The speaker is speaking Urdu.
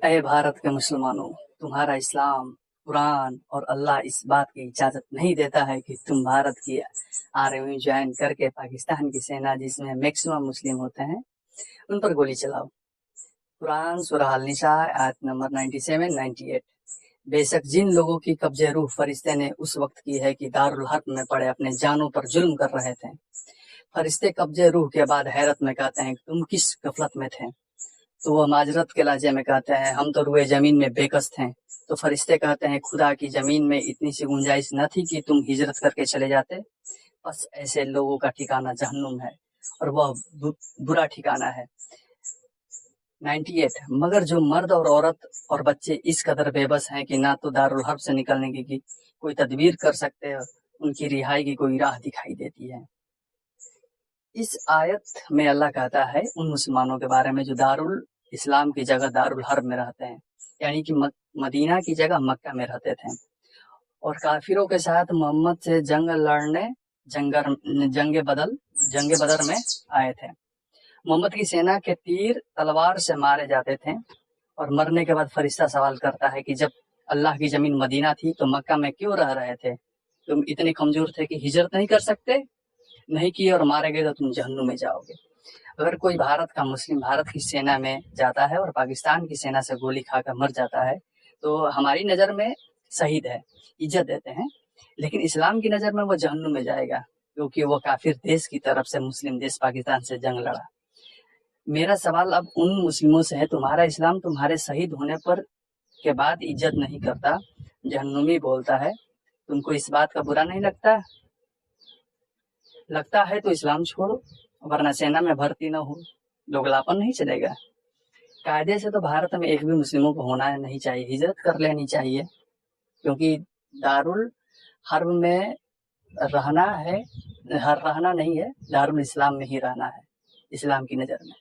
اے بھارت کے مسلمانوں، تمہارا اسلام، قرآن اور اللہ اس بات کی اجازت نہیں دیتا ہے کہ تم بھارت کی آرمی جوائن کر کے پاکستان کی سینا جس میں میکسیمم مسلم ہوتے ہیں ان پر گولی چلاؤ۔ قرآن سورہ النساء آیت نمبر 97-98۔ بے شک جن لوگوں کی قبض روح فرشتے نے اس وقت کی ہے کہ دارالحرب میں پڑے اپنے جانوں پر ظلم کر رہے تھے، فرشتے قبض روح کے بعد حیرت میں کہتے ہیں کہ تم کس غفلت میں تھے؟ تو وہ معذرت کے لہجے میں کہتے ہیں ہم تو روئے زمین میں بے کس تھے۔ تو فرشتے کہتے ہیں خدا کی زمین میں اتنی سی گنجائش نہ تھی کہ تم ہجرت کر کے چلے جاتے؟ بس ایسے لوگوں کا ٹھکانہ جہنم ہے اور وہ برا ٹھکانہ ہے۔ 98۔ مگر جو مرد اور عورت اور بچے اس قدر بے بس ہیں کہ نہ تو دارالحرب سے نکلنے کی کوئی تدبیر کر سکتے، ان کی رہائی کی کوئی راہ دکھائی دیتی ہے۔ اس آیت میں اللہ کہتا ہے ان مسلمانوں کے بارے میں جو دارالاسلام کی جگہ دارالحرب میں رہتے ہیں، یعنی کہ مدینہ کی جگہ مکہ میں رہتے تھے، اور کافروں کے ساتھ محمد سے جنگ لڑنے جنگ بدر میں آئے تھے۔ محمد کی سینا کے تیر تلوار سے مارے جاتے تھے، اور مرنے کے بعد فرشتہ سوال کرتا ہے کہ جب اللہ کی زمین مدینہ تھی تو مکہ میں کیوں رہ رہے تھے؟ تم اتنے کمزور تھے کہ ہجرت نہیں کر سکتے؟ نہیں کی اور مارے گئے تو تم جہنم میں جاؤ گے۔ اگر کوئی بھارت کا مسلم بھارت کی سینا میں جاتا ہے اور پاکستان کی سینا سے گولی کھا کر مر جاتا ہے تو ہماری نظر میں شہید ہے، عزت دیتے ہیں، لیکن اسلام کی نظر میں وہ جہنم میں جائے گا، کیونکہ وہ کافر دیش کی طرف سے مسلم دیش پاکستان سے جنگ لڑا۔ میرا سوال اب ان مسلموں سے ہے، تمہارا اسلام تمہارے شہید ہونے پر کے بعد عزت نہیں کرتا، جہنمی بولتا ہے، تم کو اس بات کا برا نہیں لگتا ہے تو اسلام چھوڑو، ورنہ سینا میں بھرتی نہ ہو، دوگلاپن نہیں چلے گا۔ قاعدے سے تو بھارت میں ایک بھی مسلموں کو ہونا نہیں چاہیے، ہجرت کر لینی چاہیے، کیونکہ دارالحرب میں رہنا نہیں ہے، دارالاسلام میں ہی رہنا ہے اسلام کی نظر میں۔